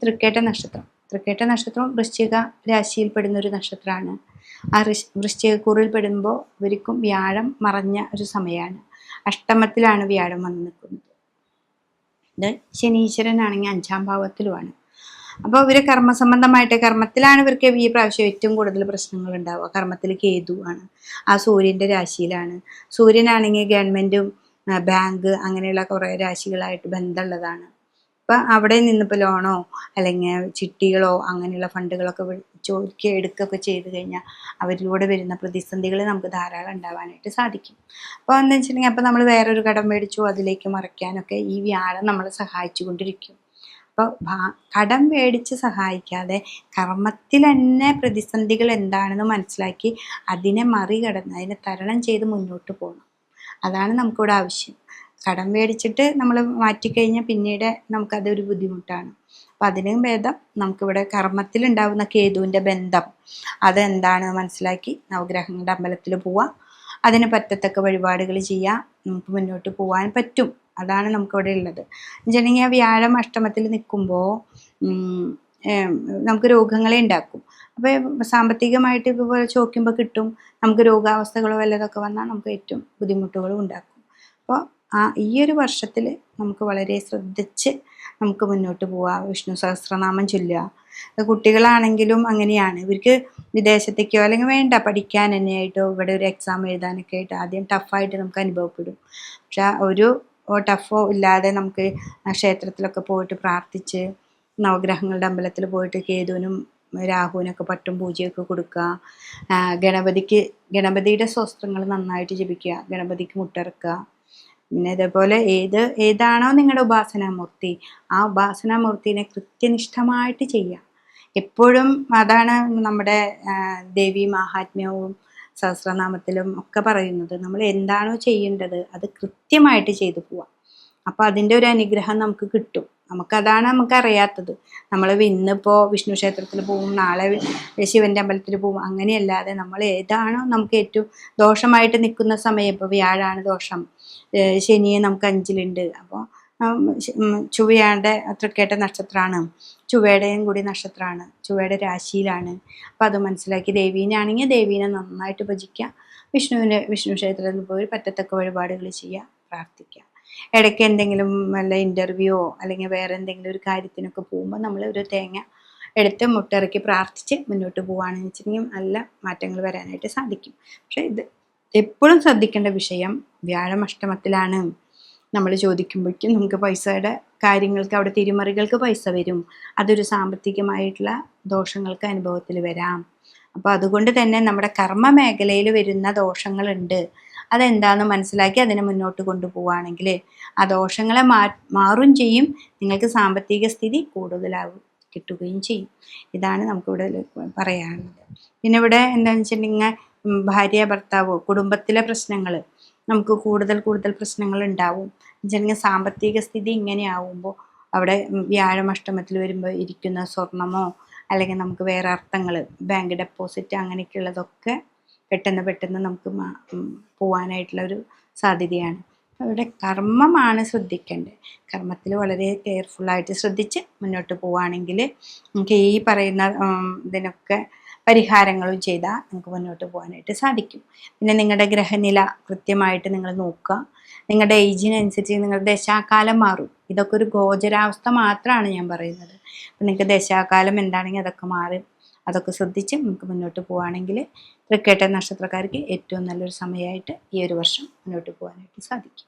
തൃക്കേട്ട നക്ഷത്രം. തൃക്കേട്ട നക്ഷത്രം വൃശ്ചിക രാശിയിൽപ്പെടുന്ന ഒരു നക്ഷത്രമാണ്. ആ വൃശ്ചികക്കൂറിൽ പെടുമ്പോൾ ഇവർക്കും വ്യാഴം മറഞ്ഞ ഒരു സമയമാണ്. അഷ്ടമത്തിലാണ് വ്യാഴം വന്ന് നിൽക്കുന്നത്. ഇത് ശനീശ്വരനാണെങ്കിൽ 5-ാം ഭാവത്തിലുമാണ്. അപ്പോൾ ഇവർ കർമ്മസംബന്ധമായിട്ട് കർമ്മത്തിലാണ് ഇവർക്ക് ഈ പ്രാവശ്യം ഏറ്റവും കൂടുതൽ പ്രശ്നങ്ങൾ ഉണ്ടാവുക. കർമ്മത്തിൽ കേതു ആണ്. ആ സൂര്യൻ്റെ രാശിയിലാണ്. സൂര്യനാണെങ്കിൽ ഗവൺമെൻറ്റും ബാങ്ക് അങ്ങനെയുള്ള കുറേ രാശികളായിട്ട് ബന്ധമുള്ളതാണ്. അപ്പം അവിടെ നിന്നിപ്പോൾ ലോണോ അല്ലെങ്കിൽ ചിട്ടികളോ അങ്ങനെയുള്ള ഫണ്ടുകളൊക്കെ ചോദിക്കുക എടുക്കുകയൊക്കെ ചെയ്ത് കഴിഞ്ഞാൽ അവരിലൂടെ വരുന്ന പ്രതിസന്ധികൾ നമുക്ക് ധാരാളം ഉണ്ടാവാനായിട്ട് സാധിക്കും. അപ്പോൾ എന്താ വെച്ചിട്ടുണ്ടെങ്കിൽ അപ്പോൾ നമ്മൾ വേറൊരു കടം മേടിച്ചു അതിലേക്ക് മറിക്കാനൊക്കെ ഈ വ്യാഴം നമ്മളെ സഹായിച്ചു കൊണ്ടിരിക്കും. അപ്പോൾ കടം മേടിച്ച് സഹായിക്കാതെ കർമ്മത്തിൽ തന്നെ പ്രതിസന്ധികൾ എന്താണെന്ന് മനസ്സിലാക്കി അതിനെ മറികടന്ന് അതിനെ തരണം ചെയ്ത് മുന്നോട്ട് പോകണം. അതാണ് നമുക്കിവിടെ ആവശ്യം. കടം മേടിച്ചിട്ട് നമ്മൾ മാറ്റിക്കഴിഞ്ഞാൽ പിന്നീട് നമുക്കതൊരു ബുദ്ധിമുട്ടാണ്. അപ്പം അതിനും ഭേദം നമുക്കിവിടെ കർമ്മത്തിലുണ്ടാവുന്ന കേതുവിൻ്റെ ബന്ധം അതെന്താണെന്ന് മനസ്സിലാക്കി നവഗ്രഹങ്ങളുടെ അമ്പലത്തിൽ പോവാം. അതിന് പറ്റത്തക്ക വഴിപാടുകൾ ചെയ്യാം. നമുക്ക് മുന്നോട്ട് പോകാൻ പറ്റും. അതാണ് നമുക്കിവിടെ ഉള്ളത്. എന്നുവെച്ചിട്ടുണ്ടെങ്കിൽ ആ വ്യാഴം അഷ്ടമത്തിൽ നിൽക്കുമ്പോൾ നമുക്ക് രോഗങ്ങളെ ഉണ്ടാക്കും. അപ്പോൾ സാമ്പത്തികമായിട്ട് ഇതുപോലെ ചോദിക്കുമ്പോൾ കിട്ടും. നമുക്ക് രോഗാവസ്ഥകളോ വല്ലതൊക്കെ വന്നാൽ നമുക്ക് ഏറ്റവും ബുദ്ധിമുട്ടുകളും ഉണ്ടാക്കും. അപ്പോൾ ഈ ഒരു വർഷത്തിൽ നമുക്ക് വളരെ ശ്രദ്ധിച്ച് നമുക്ക് മുന്നോട്ട് പോവാം. വിഷ്ണു സഹസ്രനാമം ചൊല്ലുക. കുട്ടികളാണെങ്കിലും അങ്ങനെയാണ്. ഇവർക്ക് വിദേശത്തേക്കോ അല്ലെങ്കിൽ വേണ്ട പഠിക്കാൻ തന്നെയായിട്ടോ ഇവിടെ ഒരു എക്സാം എഴുതാനൊക്കെ ആയിട്ട് ആദ്യം ടഫായിട്ട് നമുക്ക് അനുഭവപ്പെടും. പക്ഷെ ഒരു ടഫോ ഇല്ലാതെ നമുക്ക് ക്ഷേത്രത്തിലൊക്കെ പോയിട്ട് പ്രാർത്ഥിച്ച് നവഗ്രഹങ്ങളുടെ അമ്പലത്തിൽ പോയിട്ട് കേതുവിനും രാഹുവിനൊക്കെ പട്ടും പൂജയൊക്കെ കൊടുക്കുക. ഗണപതിയുടെ സ്വസ്ത്രങ്ങൾ നന്നായിട്ട് ജപിക്കുക. ഗണപതിക്ക് മുട്ടിറക്കുക. പിന്നെ ഇതേപോലെ ഏതാണോ നിങ്ങളുടെ ഉപാസനാമൂർത്തി ആ ഉപാസനാമൂർത്തിനെ കൃത്യനിഷ്ഠമായിട്ട് ചെയ്യുക. എപ്പോഴും അതാണ് നമ്മുടെ ദേവി മാഹാത്മ്യവും സഹസ്രനാമത്തിലും ഒക്കെ പറയുന്നത്. നമ്മൾ എന്താണോ ചെയ്യേണ്ടത് അത് കൃത്യമായിട്ട് ചെയ്തു പോവാം. അപ്പോൾ അതിൻ്റെ ഒരു അനുഗ്രഹം നമുക്ക് കിട്ടും. നമുക്കതാണ് നമുക്കറിയാത്തത്. നമ്മൾ ഇന്നിപ്പോൾ വിഷ്ണു ക്ഷേത്രത്തിൽ പോകും, നാളെ ശിവൻ്റെ അമ്പലത്തിൽ പോകും, അങ്ങനെയല്ലാതെ നമ്മൾ ഏതാണോ നമുക്ക് ഏറ്റവും ദോഷമായിട്ട് നിൽക്കുന്ന സമയം, ഇപ്പോൾ വ്യാഴാണ് ദോഷം, ശനിയെ നമുക്ക് 5-ലുണ്ട്. അപ്പോൾ ചൊവ്വയുടെ തൃക്കേട്ട നക്ഷത്രമാണ്, ചൊവ്വയുടെയും കൂടി നക്ഷത്രമാണ്, ചൊവ്വയുടെ രാശിയിലാണ്. അപ്പോൾ അത് മനസ്സിലാക്കി ദേവീനാണെങ്കിൽ ദേവീനെ നന്നായിട്ട് ഭജിക്കുക. വിഷ്ണു ക്ഷേത്രത്തിൽ പോയി പറ്റത്തക്ക വഴിപാടുകൾ ചെയ്യുക, പ്രാർത്ഥിക്കുക. ഇടയ്ക്ക് എന്തെങ്കിലും വല്ല ഇൻ്റർവ്യൂവോ അല്ലെങ്കിൽ വേറെ എന്തെങ്കിലും ഒരു കാര്യത്തിനൊക്കെ പോകുമ്പോൾ നമ്മൾ ഒരു തേങ്ങ എടുത്ത് മുട്ടിറക്കി പ്രാർത്ഥിച്ച് മുന്നോട്ട് പോവുകയാണെന്ന് വെച്ചിട്ടുണ്ടെങ്കിൽ നല്ല മാറ്റങ്ങൾ വരാനായിട്ട് സാധിക്കും. പക്ഷേ ഇത് എപ്പോഴും ശ്രദ്ധിക്കേണ്ട വിഷയം വ്യാഴം അഷ്ടമത്തിലാണ്. നമ്മൾ ചോദിക്കുമ്പോഴേക്കും നമുക്ക് പൈസയുടെ കാര്യങ്ങൾക്ക് അവിടെ തിരിമറികൾക്ക് പൈസ വരും. അതൊരു സാമ്പത്തികമായിട്ടുള്ള ദോഷങ്ങൾക്ക് അനുഭവത്തിൽ വരാം. അപ്പോൾ അതുകൊണ്ട് തന്നെ നമ്മുടെ കർമ്മ മേഖലയിൽ വരുന്ന ദോഷങ്ങളുണ്ട്. അതെന്താണെന്ന് മനസ്സിലാക്കി അതിനെ മുന്നോട്ട് കൊണ്ടുപോവുകയാണെങ്കിൽ ആ ദോഷങ്ങളെ മാറും ചെയ്യും. നിങ്ങൾക്ക് സാമ്പത്തിക സ്ഥിതി കൂടുതലാവും കിട്ടുകയും ചെയ്യും. ഇതാണ് നമുക്കിവിടെ പറയാനുള്ളത്. പിന്നെ ഇവിടെ എന്താണെന്ന് വെച്ചിട്ടുണ്ടെങ്കിൽ ഭാര്യ ഭർത്താവോ കുടുംബത്തിലെ പ്രശ്നങ്ങൾ നമുക്ക് കൂടുതൽ പ്രശ്നങ്ങൾ ഉണ്ടാവും. വെച്ചിട്ടുണ്ടെങ്കിൽ സാമ്പത്തിക സ്ഥിതി ഇങ്ങനെ ആവുമ്പോൾ അവിടെ വ്യാഴം അഷ്ടമത്തിൽ വരുമ്പോൾ ഇരിക്കുന്ന സ്വർണമോ അല്ലെങ്കിൽ നമുക്ക് വേറെ അർത്ഥങ്ങൾ ബാങ്ക് ഡെപ്പോസിറ്റ് അങ്ങനെയൊക്കെയുള്ളതൊക്കെ പെട്ടെന്ന് നമുക്ക് പോകാനായിട്ടുള്ള ഒരു സാധ്യതയാണ്. അവിടെ കർമ്മമാണ് ശ്രദ്ധിക്കേണ്ടത്. കർമ്മത്തിൽ വളരെ കെയർഫുള്ളായിട്ട് ശ്രദ്ധിച്ച് മുന്നോട്ട് പോവുകയാണെങ്കിൽ നമുക്ക് ഈ പറയുന്ന ഇതിനൊക്കെ പരിഹാരങ്ങളും ചെയ്താൽ നമുക്ക് മുന്നോട്ട് പോകാനായിട്ട് സാധിക്കും. പിന്നെ നിങ്ങളുടെ ഗ്രഹനില കൃത്യമായിട്ട് നിങ്ങൾ നോക്കുക. നിങ്ങളുടെ ഏജിനനുസരിച്ച് നിങ്ങളുടെ ദശാകാലം മാറും. ഇതൊക്കെ ഒരു ഗോചരാവസ്ഥ മാത്രമാണ് ഞാൻ പറയുന്നത്. അപ്പം നിങ്ങൾക്ക് ദശാകാലം എന്താണെങ്കിൽ അതൊക്കെ മാറും. അതൊക്കെ ശ്രദ്ധിച്ച് നമുക്ക് മുന്നോട്ട് പോവുകയാണെങ്കിൽ തൃക്കേട്ട നക്ഷത്രക്കാർക്ക് ഏറ്റവും നല്ലൊരു സമയമായിട്ട് ഈ ഒരു വർഷം മുന്നോട്ട് പോകാനായിട്ട് സാധിക്കും.